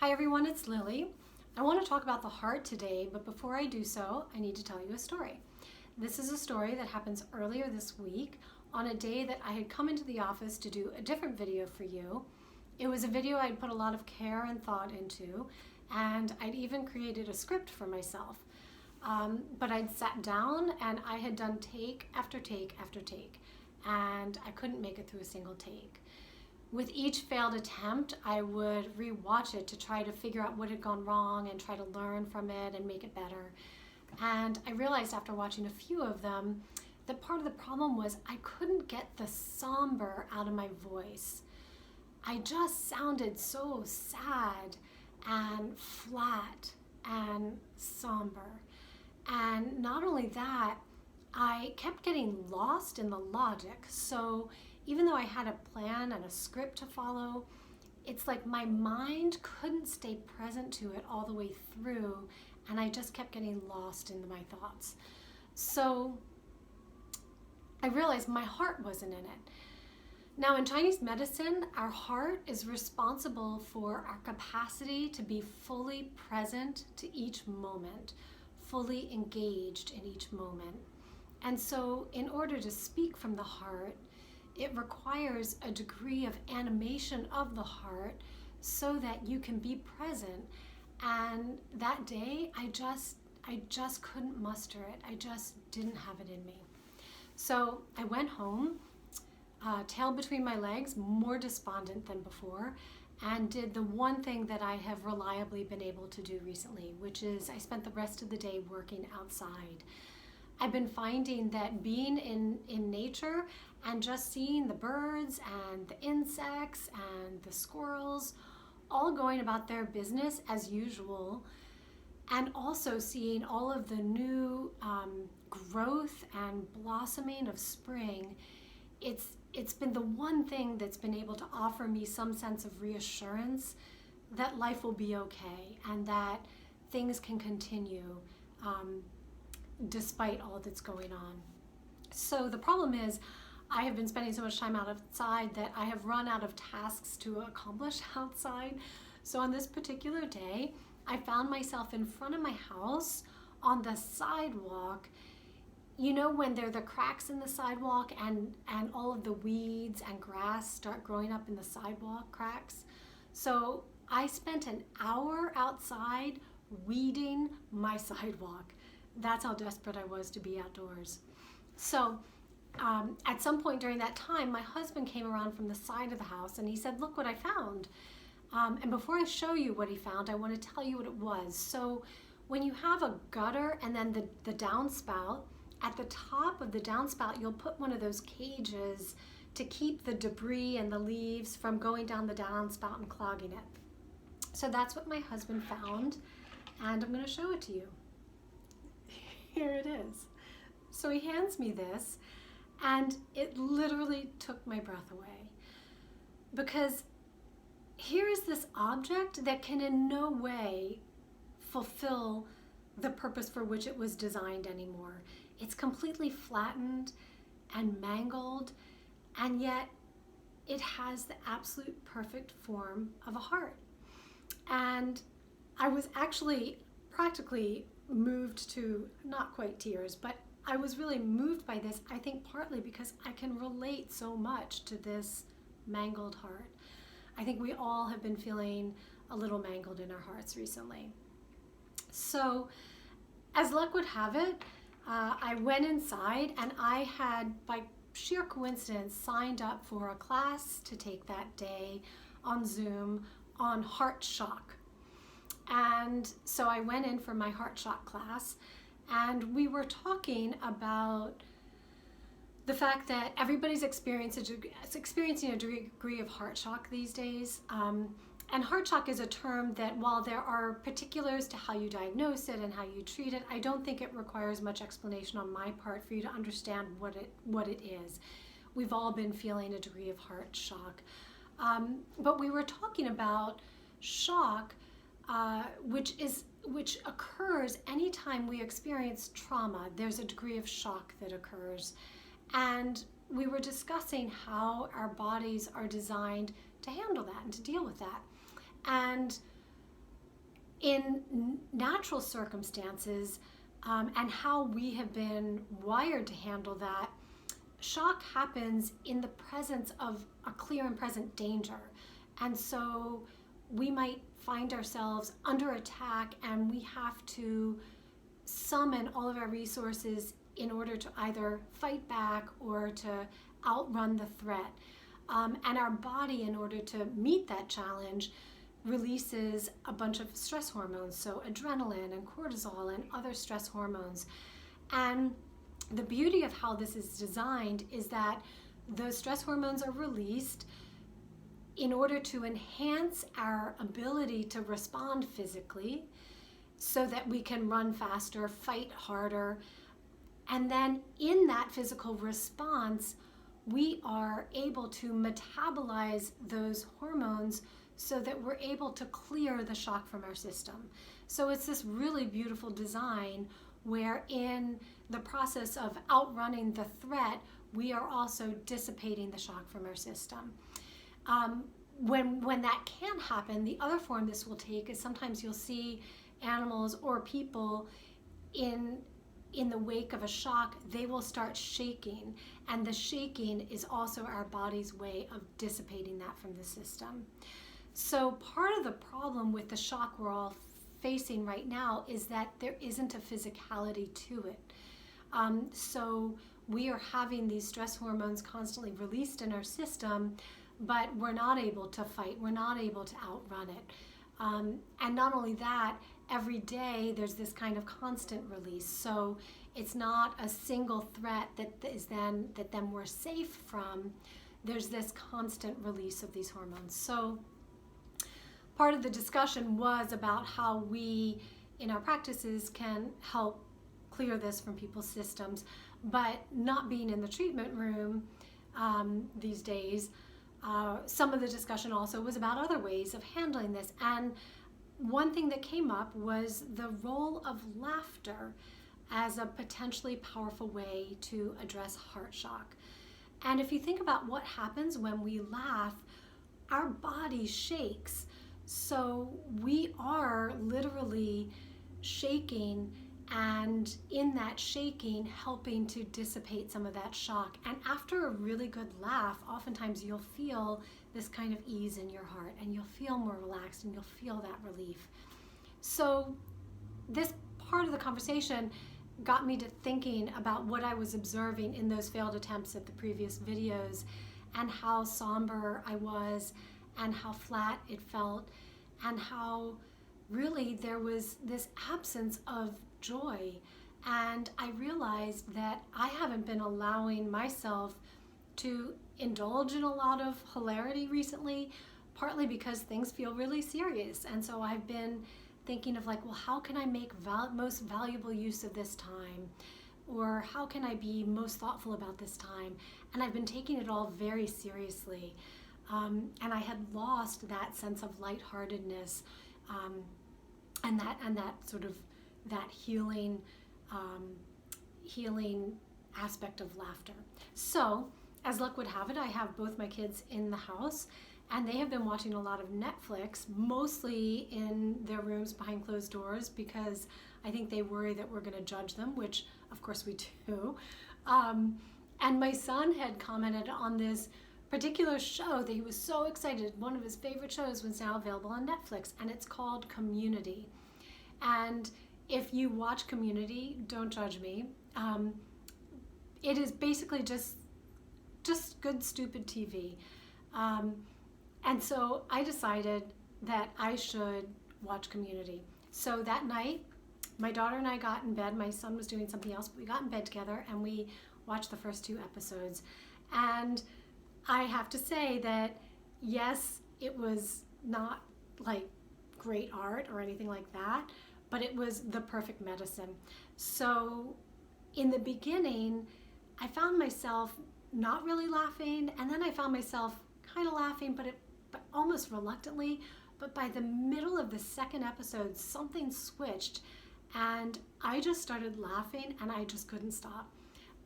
Hi everyone, it's Lily. I want to talk about the heart today, but before I do so, I need to tell you a story. This is a story that happens earlier this week on a day that I had come into the office to do a different video for you. It was a video I'd put a lot of care and thought into, and I'd even created a script for myself. But I'd sat down and I had done take after take after take, and I couldn't make it through a single take. With each failed attempt, I would rewatch it to try to figure out what had gone wrong and try to learn from it and make it better. And I realized after watching a few of them that part of the problem was I couldn't get the somber out of my voice. I just sounded so sad and flat and somber. And not only that, I kept getting lost in the logic. So even though I had a plan and a script to follow, it's like my mind couldn't stay present to it all the way through, and I just kept getting lost in my thoughts. So I realized my heart wasn't in it. Now, in Chinese medicine, our heart is responsible for our capacity to be fully present to each moment, fully engaged in each moment. And so in order to speak from the heart, it requires a degree of animation of the heart so that you can be present. And that day, I just couldn't muster it. I just didn't have it in me. So I went home, tail between my legs, more despondent than before, and did the one thing that I have reliably been able to do recently, which is I spent the rest of the day working outside. I've been finding that being in nature and just seeing the birds and the insects and the squirrels all going about their business as usual, and also seeing all of the new growth and blossoming of spring, it's been the one thing that's been able to offer me some sense of reassurance that life will be okay and that things can continue despite all that's going on. So the problem is I have been spending so much time outside that I have run out of tasks to accomplish outside. So on this particular day, I found myself in front of my house on the sidewalk. You know when there are the cracks in the sidewalk and all of the weeds and grass start growing up in the sidewalk cracks? So I spent an hour outside weeding my sidewalk. That's how desperate I was to be outdoors. So at some point during that time, my husband came around from the side of the house and he said, "Look what I found." And before I show you what he found, I want to tell you what it was. So when you have a gutter and then the downspout, at the top of the downspout, you'll put one of those cages to keep the debris and the leaves from going down the downspout and clogging it. So that's what my husband found, and I'm going to show it to you. Here it is. So he hands me this, and it literally took my breath away, because here is this object that can in no way fulfill the purpose for which it was designed anymore. It's completely flattened and mangled, and yet it has the absolute perfect form of a heart. And I was actually practically moved to, not quite tears, but I was really moved by this, I think partly because I can relate so much to this mangled heart. I think we all have been feeling a little mangled in our hearts recently. So as luck would have it, I went inside and I had, by sheer coincidence, signed up for a class to take that day on Zoom on heart shock. And so I went in for my heart shock class, and we were talking about the fact that everybody's experiencing a degree of heart shock these days. And heart shock is a term that, while there are particulars to how you diagnose it and how you treat it, I don't think it requires much explanation on my part for you to understand what it is. We've all been feeling a degree of heart shock. But we were talking about shock, which occurs anytime we experience trauma. There's a degree of shock that occurs. And we were discussing how our bodies are designed to handle that and to deal with that. And In natural circumstances, and how we have been wired to handle that, shock happens in the presence of a clear and present danger. And so we might find ourselves under attack, and we have to summon all of our resources in order to either fight back or to outrun the threat. And our body, in order to meet that challenge, releases a bunch of stress hormones, so adrenaline and cortisol and other stress hormones. And the beauty of how this is designed is that those stress hormones are released in order to enhance our ability to respond physically so that we can run faster, fight harder. And then in that physical response, we are able to metabolize those hormones so that we're able to clear the shock from our system. So it's this really beautiful design where in the process of outrunning the threat, we are also dissipating the shock from our system. When that can't happen, the other form this will take is sometimes you'll see animals or people in the wake of a shock, they will start shaking, and the shaking is also our body's way of dissipating that from the system. So part of the problem with the shock we're all facing right now is that there isn't a physicality to it. So we are having these stress hormones constantly released in our system, but we're not able to fight, we're not able to outrun it. And not only that, every day there's this kind of constant release. So it's not a single threat that then we're safe from. There's this constant release of these hormones. So part of the discussion was about how we, in our practices, can help clear this from people's systems, but not being in the treatment room these days, some of the discussion also was about other ways of handling this. And one thing that came up was the role of laughter as a potentially powerful way to address heart shock. And if you think about what happens when we laugh, our body shakes. So we are literally shaking, and in that shaking, helping to dissipate some of that shock. And after a really good laugh, oftentimes you'll feel this kind of ease in your heart, and you'll feel more relaxed, and you'll feel that relief. So this part of the conversation got me to thinking about what I was observing in those failed attempts at the previous videos, and how somber I was, and how flat it felt, and how really there was this absence of joy. And I realized that I haven't been allowing myself to indulge in a lot of hilarity recently, partly because things feel really serious. And so I've been thinking of like, well, how can I make most valuable use of this time? Or how can I be most thoughtful about this time? And I've been taking it all very seriously. And I had lost that sense of lightheartedness, and that sort of that healing aspect of laughter. So, as luck would have it, I have both my kids in the house, and they have been watching a lot of Netflix, mostly in their rooms behind closed doors, because I think they worry that we're going to judge them, which of course we do. And my son had commented on this particular show that he was so excited. One of his favorite shows was now available on Netflix, and it's called Community. And if you watch Community, don't judge me. It is basically just good, stupid TV. And so I decided that I should watch Community. So that night, my daughter and I got in bed. My son was doing something else, but we got in bed together and we watched the first 2 episodes. And I have to say that, yes, it was not like great art or anything like that, but it was the perfect medicine. So in the beginning, I found myself not really laughing, and then I found myself kind of laughing, but almost reluctantly. But by the middle of the second episode, something switched, and I just started laughing, and I just couldn't stop.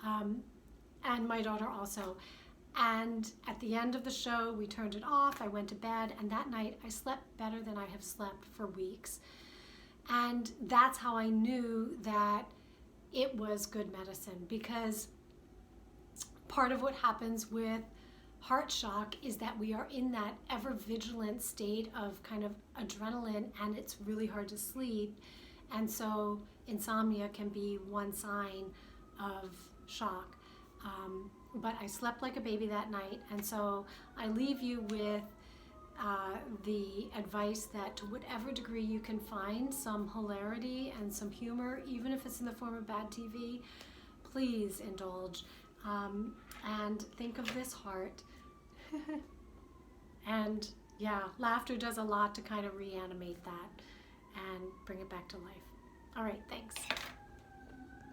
And my daughter also. And at the end of the show, we turned it off, I went to bed, and that night I slept better than I have slept for weeks. And that's how I knew that it was good medicine, because part of what happens with heart shock is that we are in that ever vigilant state of kind of adrenaline, and it's really hard to sleep. And so insomnia can be one sign of shock. But I slept like a baby that night, and so I leave you with the advice that to whatever degree you can find some hilarity and some humor, even if it's in the form of bad TV, please indulge, and think of this heart. And yeah, laughter does a lot to kind of reanimate that and bring it back to life. All right, thanks.